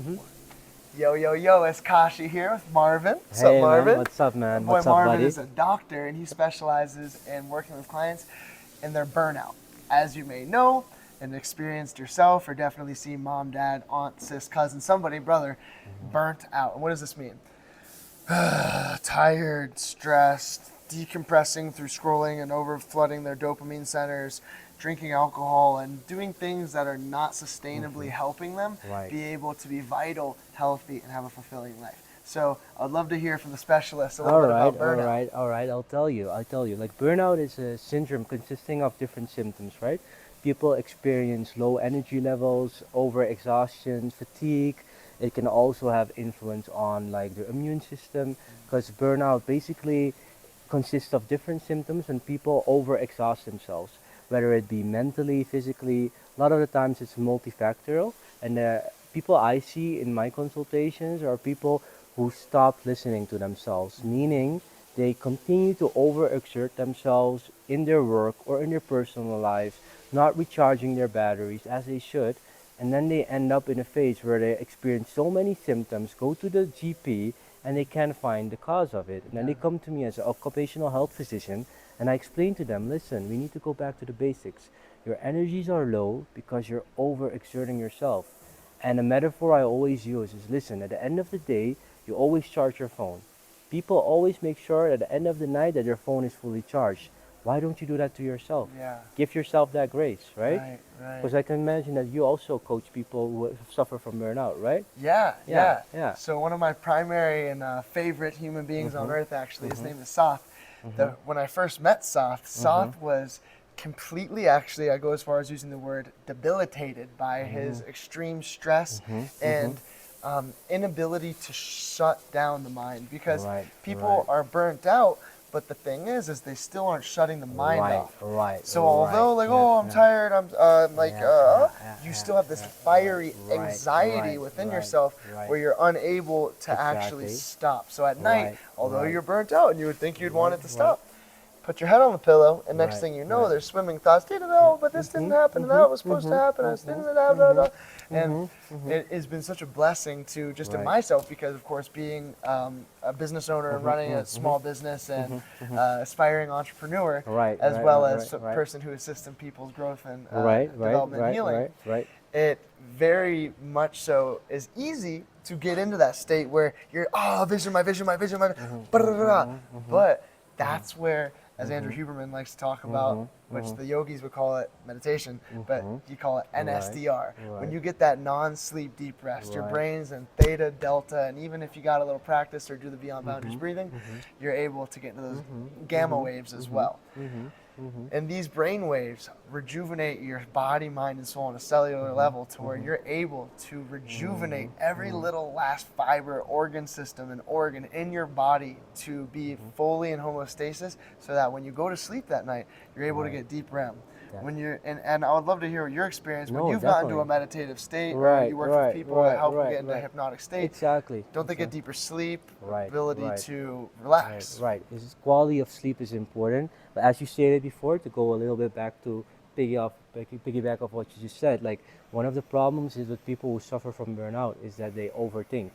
Mm-hmm. Yo, yo, yo, it's Kashi here with Marvin. What's up, Hey man, Marvin? what's up, My man? boy What's up, Marvin buddy? is a doctor and he specializes in working with clients in their burnout. As you may know and experienced yourself, or definitely seen mom, dad, aunt, sis, cousin, somebody, brother, Mm-hmm. burnt out. And what does this mean? Tired, stressed, decompressing through scrolling and over flooding their dopamine centers, drinking alcohol, and doing things that are not sustainably helping them Right. be able to be vital, healthy, and have a fulfilling life. So I'd love to hear from the specialist a little All bit right, about all burnout. right, all right. I'll tell you. Like burnout is a syndrome consisting of different symptoms, right? People experience low energy levels, over exhaustion, fatigue. It can also have influence on like their immune system because burnout basically consists of different symptoms when people overexhaust themselves, whether it be mentally, physically. A lot of the times it's multifactorial, and people I see in my consultations are people who stop listening to themselves, meaning they continue to overexert themselves in their work or in their personal lives, not recharging their batteries as they should, and then they end up in a phase where they experience so many symptoms, go to the GP, and they can't find the cause of it. And then Yeah. they come to me as an occupational health physician, and I explain to them, listen, we need to go back to the basics. Your energies are low because you're overexerting yourself. And a metaphor I always use is, listen, at the end of the day, you always charge your phone. People always make sure at the end of the night that their phone is fully charged. Why don't you do that to yourself? Yeah. Give yourself that grace, right? Right. Right. Because I can imagine that you also coach people who suffer from burnout, right? Yeah. Yeah, Yeah. yeah. So one of my primary and favorite human beings on Mhm. earth, actually, his Mhm. name is Soth. Mhm. When I first met Soth, Mhm. Soth was completely, actually, I go as far as using the word debilitated by his Mhm. extreme stress Mhm. Mhm. and inability to shut down the mind, because Right. people Right. are burnt out, but the thing is they still aren't shutting the mind Right. off. Right. So Right. although like, Yeah. oh, I'm Yeah. tired, I'm like, Yeah. Yeah. Yeah. you Yeah. still have this Yeah. fiery Right. anxiety Right. within Right. yourself Right. where you're unable to actually Exactly. stop. So at night, Right. although Right. you're burnt out and you would think you'd want Right. it to Right. stop, put your head on the pillow, and next Right. thing you know, Right. there's swimming thoughts. Oh, but this didn't Mhm. happen, and Mhm. that was supposed to Mhm. happen. I Mhm. didn't, blah, blah, blah. Mhm. And Mhm. Mhm. it has been such a blessing to just in Right. myself, because of course being a business owner and Mhm. running a Mhm. small business and Mhm. Mhm. aspiring entrepreneur, Right. as Right. well Right. as Right. a Right. person who assists in people's growth and Right. Right. development and Right. healing, Right. Right. it very much so is easy to get into that state where you're, oh, vision, my vision, my vision, my vision, Mhm. blah, blah, blah, blah. Mhm. Mhm. But Mhm. that's where, as Andrew Mhm. Huberman likes to talk about, Mhm. which Mhm. the yogis would call it meditation, but Mhm. you call it Right. NSDR. When Right. you get that non-sleep deep rest, your Right. brain's in theta, delta, and even if you got a little practice or do the beyond boundaries Mhm. breathing, Mhm. you're able to get into those Mhm. gamma Mhm. waves as Mhm. well. Mhm. Mhm. And these brain waves rejuvenate your body, mind, and soul on a cellular Mhm. level to where Mhm. you're able to rejuvenate Mhm. every Mhm. little last fiber, organ system, and organ in your body to be Mhm. fully in homeostasis, so that when you go to sleep that night, you're able to Right. get deep REM. Yeah. When you're and I would love to hear your experience when No, you've gotten to a definitely. meditative state or Right. you work with Right. people to Right. help them Right. get into a Right. hypnotic state. Exactly. Don't they get Exactly. deeper sleep, Right. ability Right. to Right, relax? right. This is quality of sleep is important, but as you stated before, to go a little bit back to piggyback of what you just said, like one of the problems is with people who suffer from burnout is that they overthink.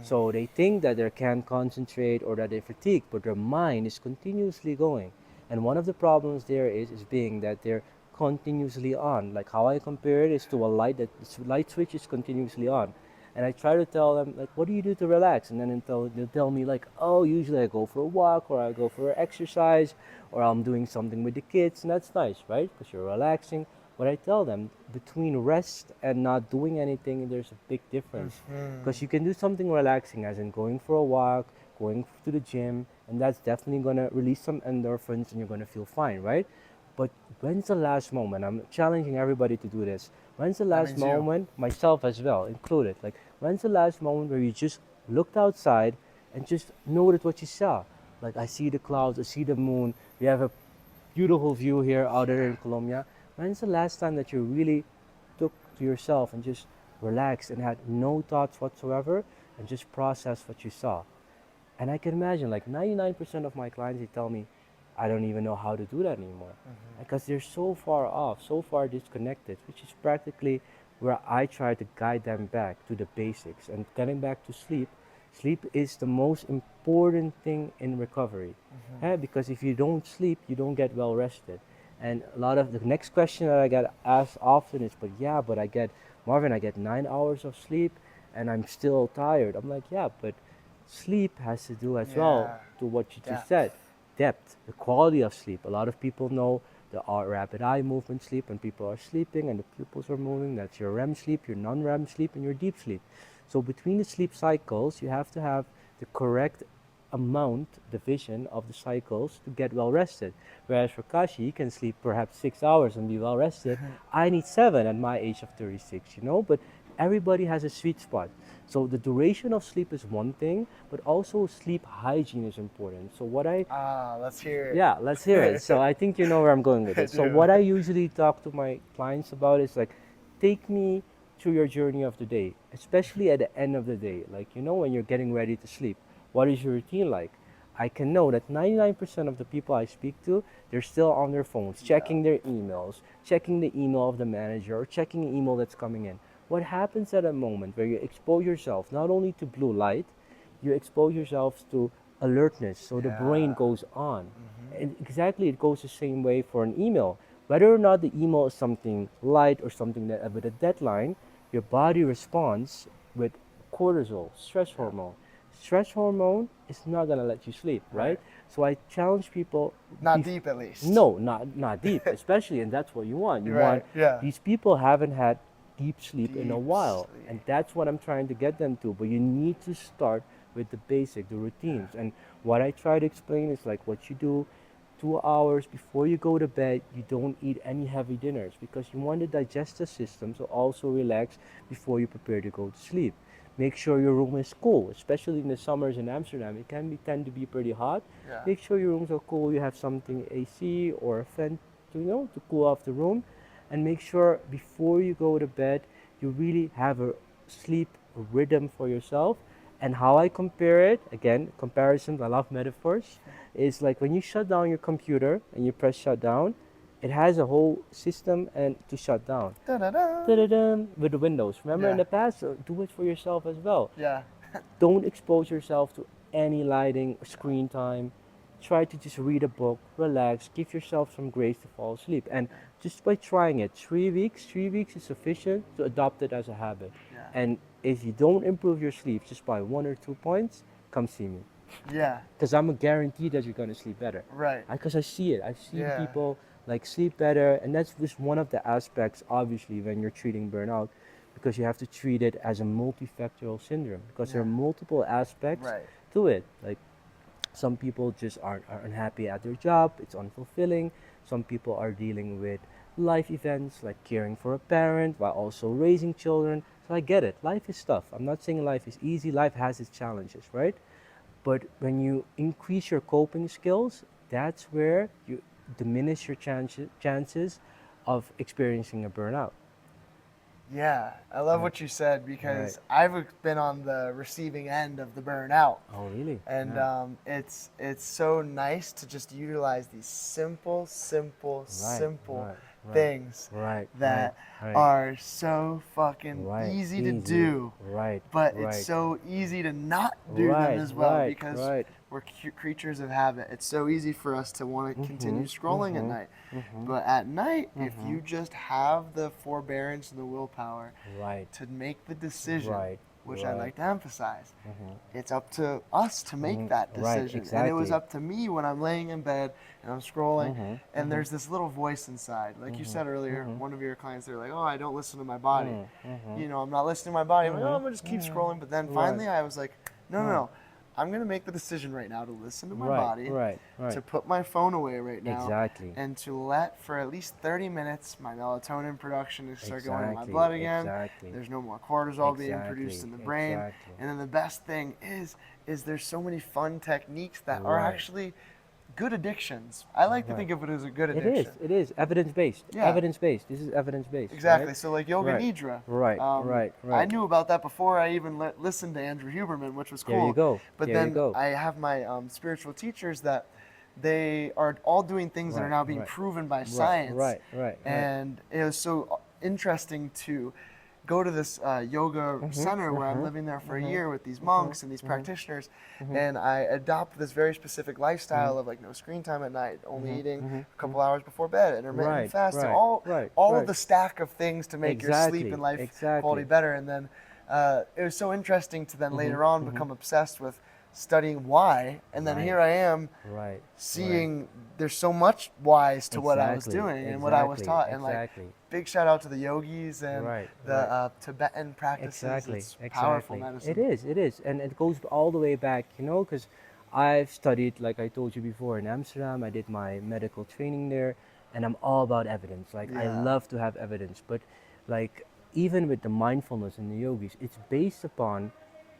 So they think that they can't concentrate or that they're fatigued, but their mind is continuously going. And one of the problems there is being that they're continuously on. Like how I compare it is to a light that light switch is continuously on. And I try to tell them like, what do you do to relax? And then they'll tell me like, oh, usually I go for a walk or I go for exercise or I'm doing something with the kids, and that's nice, right? Because you're relaxing. But I tell them between rest and not doing anything, there's a big difference. Because you can do something relaxing, as in going for a walk, going to the gym, and that's definitely gonna release some endorphins, and you're gonna feel fine, right? But when's the last moment? I'm challenging everybody to do this. When's the That last means you. moment, myself as well included, like when's the last moment where you just looked outside and just noted what you saw? Like I see the clouds, I see the moon. We have a beautiful view here out there Yeah. in Colombia. When's the last time that you really took to yourself and just relaxed and had no thoughts whatsoever and just processed what you saw? And I can imagine like 99% of my clients, they tell me, I don't even know how to do that anymore. Because they're so far off, so far disconnected, which is practically where I try to guide them back to the basics. And getting back to sleep, sleep is the most important thing in recovery. Because if you don't sleep, you don't get well rested. And a lot of the next question that I get asked often is, but yeah, but I get, Marvin, I get 9 hours of sleep and I'm still tired. I'm like, yeah, but sleep has to do as well Yeah. to what you just said. Depth. Depth, the quality of sleep. A lot of people know the rapid eye movement sleep when people are sleeping and the pupils are moving. That's your REM sleep, your non-REM sleep, and your deep sleep. So between the sleep cycles, you have to have the correct amount, division of the cycles to get well rested. Whereas for Kashi, he can sleep perhaps 6 hours and be well rested. I need 7 at my age of 36, But everybody has a sweet spot. So the duration of sleep is one thing, but also sleep hygiene is important. So what I Ah, let's hear yeah, let's hear it. So it. I think you know where I'm going with I it. So do. what I usually talk to my clients about is like, take me through your journey of the day, especially at the end of the day. Like, when you're getting ready to sleep, what is your routine like? I can know that 99% of the people I speak to, they're still on their phones, Yeah. checking their emails, checking the email of the manager, or checking the email that's coming in. What happens at a moment where you expose yourself not only to blue light, you expose yourself to alertness, so the brain Yeah. goes on. Hmm. And exactly, it goes the same way for an email. Whether or not the email is something light or something that with a deadline, your body responds with cortisol, stress Yeah. hormone. Stress hormone is not gonna let you sleep, Right. right? So I challenge people. Not Bef- deep, at least. no, not deep, especially, and that's what you want. You want Right. Yeah. these people haven't had deep sleep in a Deep while, and sleep. that's what I'm trying to get them to. But you need to start with the basic, the routines. And what I try to explain is like what you do 2 hours before you go to bed. You don't eat any heavy dinners because you want the digestive system to also relax before you prepare to go to sleep. Make sure your room is cool, especially in the summers in Amsterdam. It can be tend to be pretty hot. Yeah. Make sure your rooms are cool. You have something AC or a fan to to cool off the room, and make sure before you go to bed you really have a sleep rhythm for yourself. And how I compare it, again, comparisons, I love metaphors, is like when you shut down your computer and you press shut down, it has a whole system and to shut down. Da-da-da. Da-da-dum, with the windows. Remember in Yeah. the past, do it for yourself as well. Yeah. Don't expose yourself to any lighting or screen time. Try to just read a book, relax, give yourself some grace to fall asleep. And Yeah. just by trying it, 3 weeks is sufficient to adopt it as a habit. Yeah. And if you don't improve your sleep just by 1 or 2 points, come see me. Yeah. Because I'm a guarantee that you're going to sleep better. Right. Because I see it. I've seen Yeah. people like sleep better. And that's just one of the aspects, obviously, when you're treating burnout, because you have to treat it as a multifactorial syndrome because there are Yeah. multiple aspects Right. to it. Like some people just are unhappy at their job, it's unfulfilling. Some people are dealing with life events like caring for a parent while also raising children. So I get it. Life is tough. I'm not saying life is easy. Life has its challenges, right? But when you increase your coping skills, that's where you diminish your chances of experiencing a burnout. Yeah, I love Right. what you said Right. because I've been on the receiving end of the burnout, Oh, really? and Yeah. it's so nice to just utilize these simple, simple, Right. simple Right. Right. things Right. Right. that Right. are so fucking Right. easy to Easy. do, Right. but it's Right. so easy to not do them Right. as well Right. because Right. we're creatures of habit. It's so easy for us to want to continue Mhm. scrolling at Mhm. night. Mhm. But at night, if Mhm. you just have the forbearance and the willpower Right. to make the decision, Right. which I Right. like to emphasize, Mhm. it's up to us to make Mhm. that Right. decision. And it was Exactly. up to me when I'm laying in bed and I'm scrolling, Mhm. and Mhm. there's this little voice inside. Like you Mhm. said earlier, Mhm. one of your clients, they're like, oh, I don't listen to my body. Mhm. Mhm. You know, I'm not listening to my body. I'm like, oh, I'm Mhm. going to just keep Mhm. scrolling. But then Right. finally, I was like, no, no, Right. no. I'm going to make the decision right now to listen to my Right. body, Right. to Right. put my phone away right now, Exactly. and to let for at least 30 minutes my melatonin production to start going in my Exactly. blood again. Exactly. There's no more cortisol being produced Exactly. in the brain. Exactly. And then the best thing is there's so many fun techniques that are Right. actually good addictions. I like to Right. think of it as a good It is. addiction. It is evidence based. Yeah, Evidence based. This is evidence based, right? exactly. So like yoga Right. nidra. Right. Right. I Right. knew about that before I even listened to Andrew Huberman, which was There you cool. go. But There you then go. I have my spiritual teachers that they are all doing things that are Right. now being Right. proven by Right. science, Right. Right. Right. and it was so interesting to go to this yoga center where I'm living there for a year with these monks and these practitioners, and I adopt this very specific lifestyle of like no screen time at night, only eating a couple hours before bed, intermittent Right, fasting, right, right, all of right. the stack of things to make your sleep and Exactly, life quality exactly. better. And then it was so interesting to then later on become obsessed with studying why, and then Right, here I am right, right. seeing there's so much wise to what I was Exactly, doing and what I was exactly, taught. And like, exactly. big shout out to the yogis and Right, the right. Tibetan practices. Exactly, It's powerful exactly. medicine. It is, and it goes all the way back, you know, because I've studied, like I told you before, in Amsterdam. I did my medical training there, and I'm all about evidence. Like I Yeah. love to have evidence, but like even with the mindfulness in the yogis, it's based upon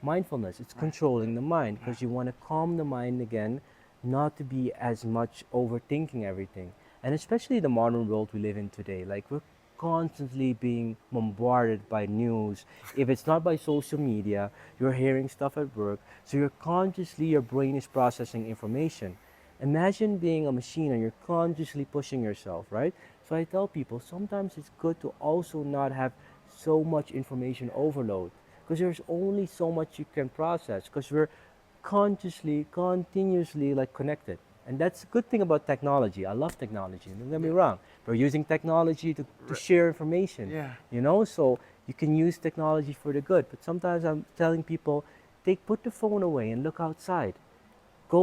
mindfulness. It's Right. controlling the mind because you want to calm the mind again, not to be as much overthinking everything. And especially the modern world we live in today, like we're constantly being bombarded by news. If it's not by social media, you're hearing stuff at work. So you're consciously, your brain is processing information. Imagine being a machine and you're consciously pushing yourself, right? So I tell people sometimes it's good to also not have so much information overload because there's only so much you can process because we're consciously, continuously like connected. And that's a good thing about technology. I love technology. Don't get me Yeah. wrong. We're using technology to Right. share information, Yeah. you know? So you can use technology for the good. But sometimes I'm telling people, put the phone away and look outside. Go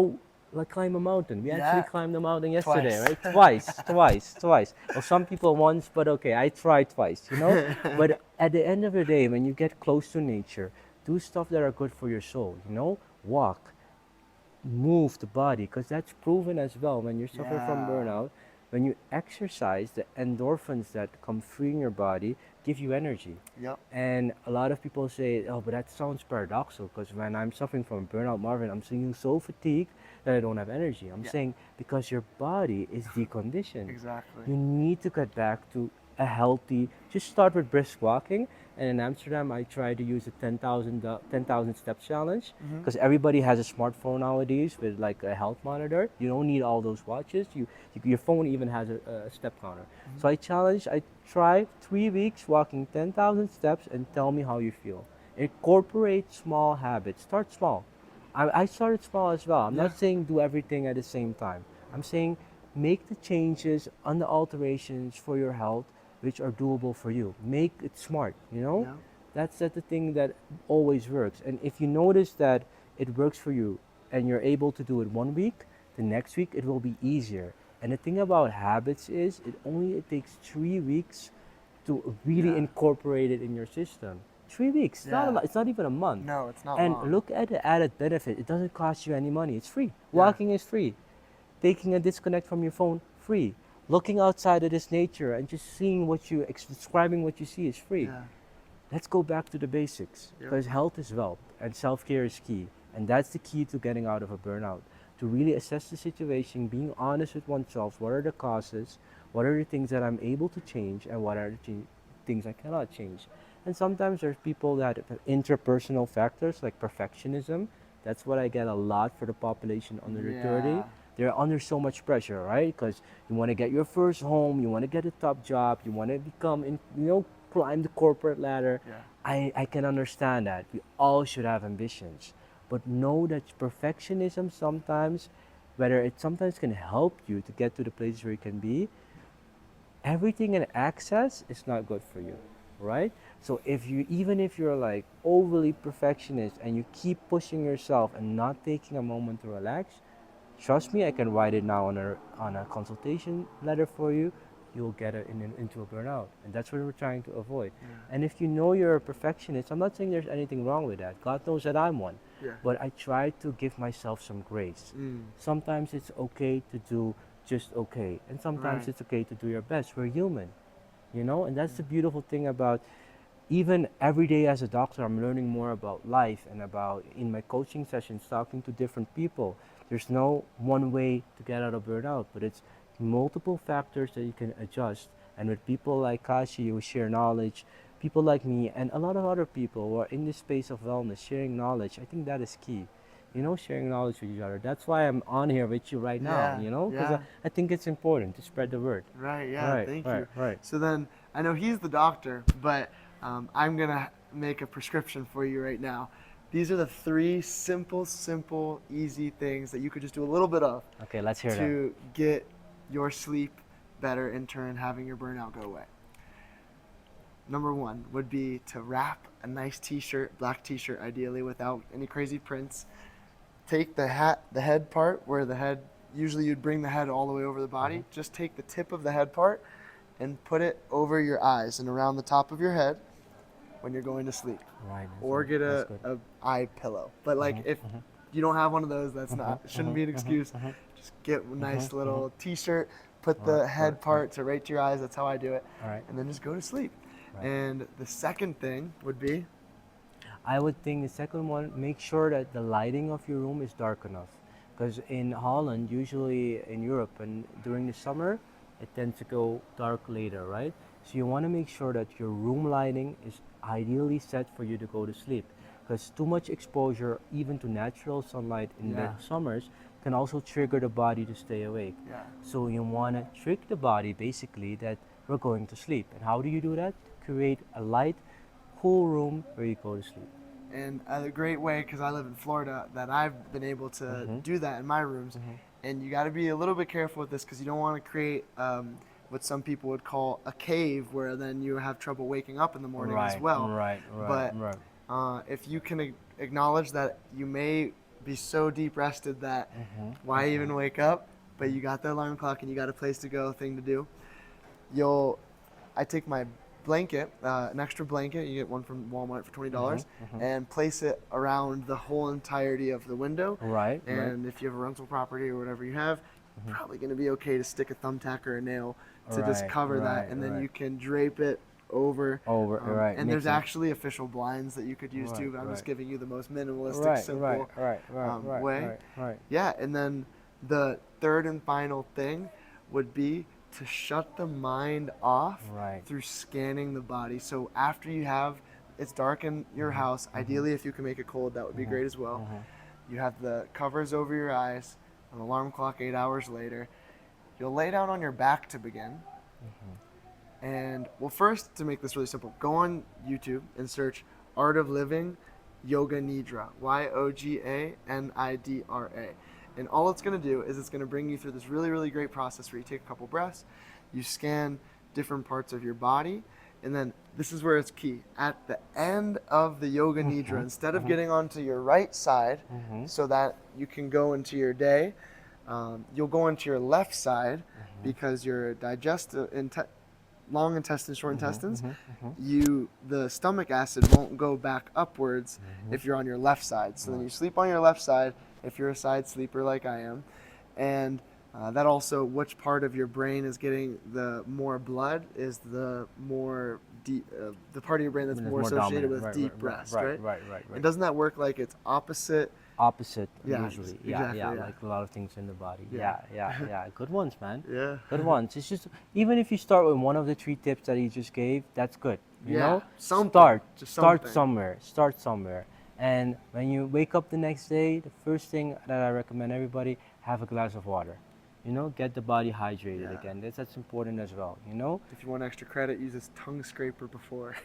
like climb a mountain. We actually Yeah. climbed the mountain yesterday, Twice. right? Twice, twice, twice. Well, some people once, but okay, I tried twice, you know? But at the end of the day, when you get close to nature, do stuff that are good for your soul, you know? Walk, move the body because that's proven as well when you suffer from Yeah. burnout. When you exercise, the endorphins that come free in your body give you energy. Yep. And a lot of people say, oh, but that sounds paradoxical because when I'm suffering from burnout, Marvin, I'm feeling so fatigued that I don't have energy. I'm Yeah. saying because your body is deconditioned. Exactly. You need to get back to a healthy, just start with brisk walking. And in Amsterdam, I try to use a 10,000 steps challenge Hmm. because everybody has a smartphone nowadays with like a health monitor. You don't need all those watches. Your phone even has a step counter. So I try 3 weeks walking 10,000 steps and tell me how you feel. Incorporate small habits. Start small. I started small as well. I'm Yeah. not saying do everything at the same time. I'm saying make the changes and the alterations for your health which are doable for you. Make it smart, you know? Yeah. That's the thing that always works. And if you notice that it works for you and you're able to do it 1 week, the next week it will be easier. And the thing about habits is it takes 3 weeks to really Yeah. incorporate it in your system. 3 weeks, it's not a Yeah. lot, it's not even a month. No, it's not And long. look at the added benefit. It doesn't cost you any money. It's free. Yeah. Walking is free. Taking a disconnect from your phone, free. Looking outside of this nature and just seeing describing what you see is free. Yeah. Let's go back to the basics Yep. because health is wealth and self-care is key. And that's the key to getting out of a burnout. To really assess the situation, being honest with oneself, what are the causes, what are the things that I'm able to change, and what are the things I cannot change. And sometimes there's people that have interpersonal factors like perfectionism. That's what I get a lot for the population under the 30. Yeah. They're under so much pressure, right? Because you want to get your first home, you want to get a top job, you want to climb the corporate ladder. Yeah. I can understand that. We all should have ambitions. But know that perfectionism sometimes, whether it sometimes can help you to get to the places where you can be, everything in access is not good for you, right? So even if you're like overly perfectionist and you keep pushing yourself and not taking a moment to relax, trust me, I can write it now on a consultation letter for you. You'll get it into a burnout, and that's what we're trying to avoid. Yeah. And if you know you're a perfectionist, I'm not saying there's anything wrong with that. God knows that I'm one, Yeah. but I try to give myself some grace. Mm. Sometimes it's okay to do just okay, and sometimes Right. it's okay to do your best. We're human, and that's the beautiful thing about even every day as a doctor, I'm learning more about life and about in my coaching sessions, talking to different people. There's no one way to get out of burnout, but it's multiple factors that you can adjust. And with people like Kashi who share knowledge, people like me, and a lot of other people who are in this space of wellness, sharing knowledge, I think that is key. Sharing knowledge with each other. That's why I'm on here with you right now, Yeah. because Yeah. I think it's important to spread the word. Right. Yeah. Right, Thank right, you. right. So then I know he's the doctor, but I'm gonna make a prescription for you right now. These are the 3 simple, easy things that you could just do a little bit of Okay, let's hear them. to get your sleep better, in turn having your burnout go away. Number 1 would be to wrap a nice t-shirt, black t-shirt ideally, without any crazy prints. Take the head part where the head, usually you'd bring the head all the way over the body. Just take the tip of the head part and put it over your eyes and around the top of your head when you're going to sleep. Right. Or get That's a good. eye pillow. But like if you don't have one of those, that's not, it shouldn't be an excuse. Just get a nice little t-shirt, put the head part to right to your eyes. That's how I do it. All right. And then just go to sleep. Right. And the second thing would be, I would think the second one, make sure that the lighting of your room is dark enough. Because in Holland, usually in Europe, and during the summer, it tends to go dark later, right? So you want to make sure that your room lighting is ideally set for you to go to sleep. Because too much exposure, even to natural sunlight in the summers, can also trigger the body to stay awake. yeah, So you want to trick the body basically that we're going to sleep. And how do you do that? Create a light, cool room where you go to sleep. and a great way, because I live in Florida, that I've been able to do that in my rooms. And you got to be a little bit careful with this, because you don't want to create what some people would call a cave, where then you have trouble waking up in the morning as well. Right. But if you can acknowledge that you may be so deep rested that why even wake up, but you got the alarm clock and you got a place to go, thing to do, I take my blanket, an extra blanket, you get one from Walmart for $20, and place it around the whole entirety of the window. Right. And if you have a rental property or whatever you have, probably going to be okay to stick a thumbtack or a nail to just cover that, and then you can drape it over. Right. And there's actually official blinds that you could use too, but I'm just giving you the most minimalistic, simple way. Right. Yeah, and then the third and final thing would be to shut the mind off through scanning the body. So after it's dark in your house, ideally if you can make it cold, that would be great as well. You have the covers over your eyes, an alarm clock 8 hours later. You'll lay down on your back to begin. And well, first, to make this really simple, go on YouTube and search Art of Living Yoga Nidra, Yoganidra. And all it's going to do is it's going to bring you through this really, really great process where you take a couple breaths, you scan different parts of your body, and then this is where it's key. At the end of the Yoga Nidra, instead of getting onto your right side so that you can go into your day, you'll go into your left side because your long intestines, short intestines, the stomach acid won't go back upwards if you're on your left side. So then you sleep on your left side if you're a side sleeper like I am. And that also, which part of your brain is getting the more blood is the more deep, the part of your brain that's more associated with deep rest, right? Right. And doesn't that work like it's opposite? Usually. Exactly, Like a lot of things in the body. Yeah. Good ones, man. Yeah. Good ones. It's just, even if you start with one of the 3 tips that he just gave, that's good. You know? Something. Start somewhere. And when you wake up the next day, the first thing that I recommend everybody, have a glass of water. You know, get the body hydrated again. That's important as well, you know? If you want extra credit, use this tongue scraper before.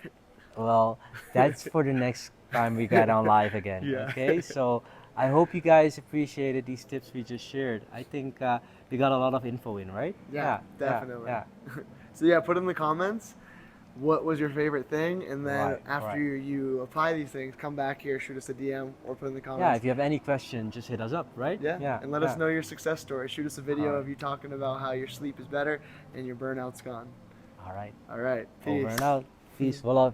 Well, that's for the next time we get on live again. Yeah. Okay, so I hope you guys appreciated these tips we just shared. I think we got a lot of info in, right? Yeah, definitely. Yeah. So put in the comments what was your favorite thing, and then after right. you apply these things, come back here, shoot us a DM, or put in the comments. Yeah, if you have any question, just hit us up, right? Yeah. And let us know your success story. Shoot us a video of you talking about how your sleep is better and your burnout's gone. All right. Peace. Over and out. Peace. Well, love.